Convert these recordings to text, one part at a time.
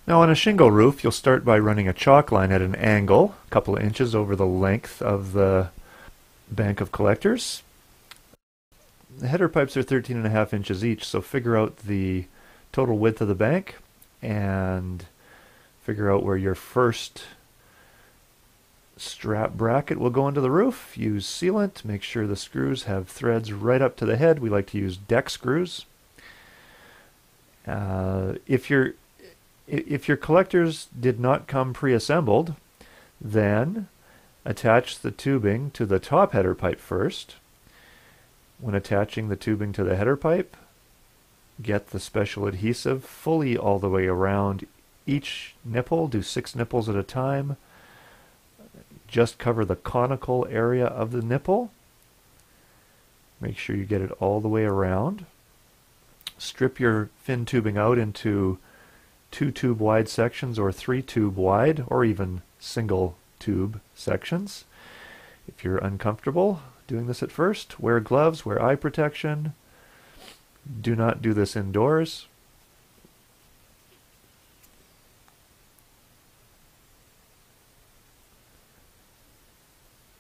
Now on a shingle roof, you'll start by running a chalk line at an angle, a couple of inches over the length of the bank of collectors. The header pipes are 13.5 inches each, so figure out the total width of the bank and figure out where your first strap bracket will go into the roof. Use sealant. Make sure the screws have threads right up to the head. We like to use deck screws. If your collectors did not come pre-assembled, then attach the tubing to the top header pipe first. When attaching the tubing to the header pipe, get the special adhesive fully all the way around each nipple. Do 6 nipples at a time. Just cover the conical area of the nipple. Make sure you get it all the way around. Strip your fin tubing out into 2 tube wide sections or 3 tube wide or even single tube sections. If you're uncomfortable doing this at first, wear gloves, wear eye protection. Do not do this indoors.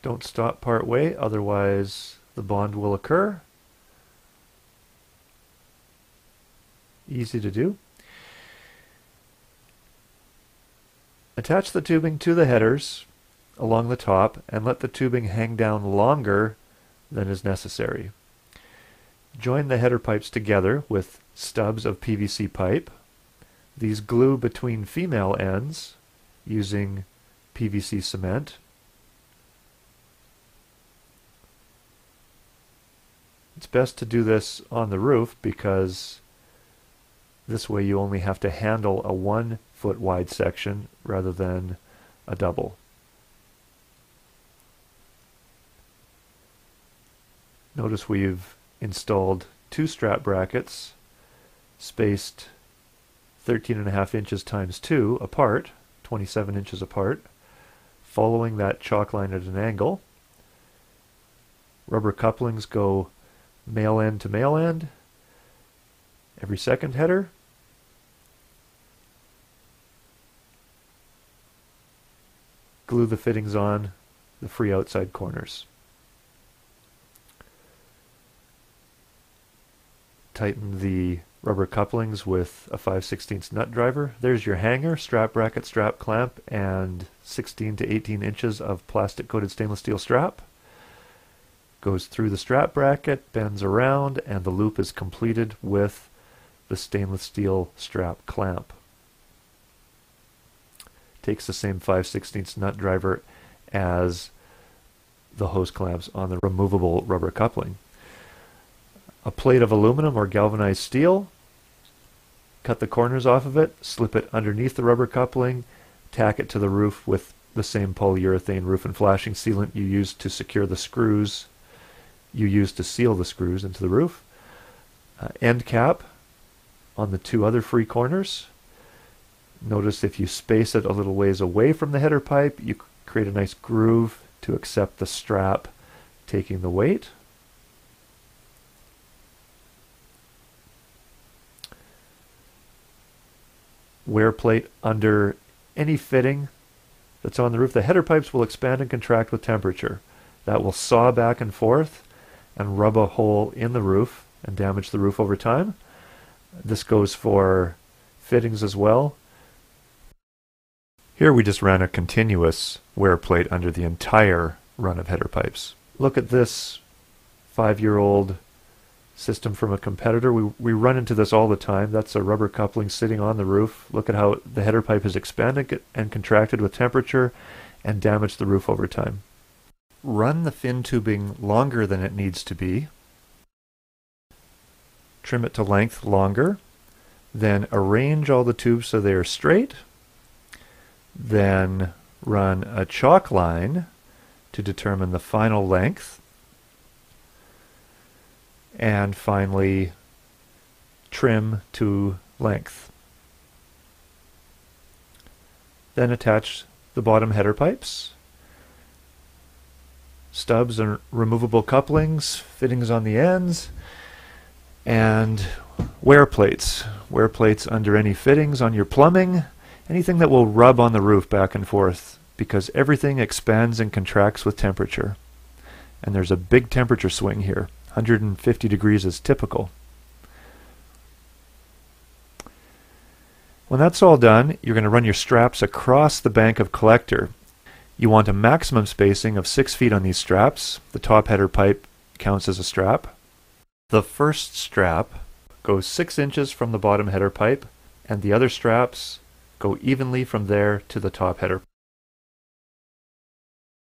Don't stop part way, otherwise the bond will occur. Easy to do. Attach the tubing to the headers along the top and let the tubing hang down longer than is necessary. Join the header pipes together with stubs of PVC pipe. These glue between female ends using PVC cement. It's best to do this on the roof because this way you only have to handle a 1 foot wide section rather than a double. Notice we've installed 2 strap brackets spaced 13.5 inches times 2 apart, 27 inches apart, following that chalk line at an angle. Rubber couplings go male end to male end every second header. Glue the fittings on the free outside corners. Tighten the rubber couplings with a 5/16 nut driver. There's your hanger, strap bracket, strap clamp, and 16 to 18 inches of plastic coated stainless steel strap. Goes through the strap bracket, bends around, and the loop is completed with the stainless steel strap clamp. Takes the same 5/16 nut driver as the hose clamps on the removable rubber coupling. A plate of aluminum or galvanized steel, cut the corners off of it, slip it underneath the rubber coupling, tack it to the roof with the same polyurethane roof and flashing sealant you used to secure the screws, you used to seal the screws into the roof. End cap on the 2 other free corners. Notice if you space it a little ways away from the header pipe, you create a nice groove to accept the strap taking the weight. Wear plate under any fitting that's on the roof. The header pipes will expand and contract with temperature. That will saw back and forth and rub a hole in the roof and damage the roof over time. This goes for fittings as well. Here we just ran a continuous wear plate under the entire run of header pipes. Look at this 5-year-old system from a competitor. We run into this all the time. That's a rubber coupling sitting on the roof. Look at how the header pipe has expanded and contracted with temperature and damaged the roof over time. Run the fin tubing longer than it needs to be. Trim it to length longer. Then arrange all the tubes so they are straight. Then run a chalk line to determine the final length. And finally, trim to length. Then attach the bottom header pipes, stubs and removable couplings, fittings on the ends, and wear plates. Wear plates under any fittings on your plumbing anything that will rub on the roof back and forth, because everything expands and contracts with temperature. And there's a big temperature swing here. 150 degrees is typical. When that's all done, you're going to run your straps across the bank of collector. You want a maximum spacing of 6 feet on these straps. The top header pipe counts as a strap. The first strap goes 6 inches from the bottom header pipe, and the other straps go evenly from there to the top header.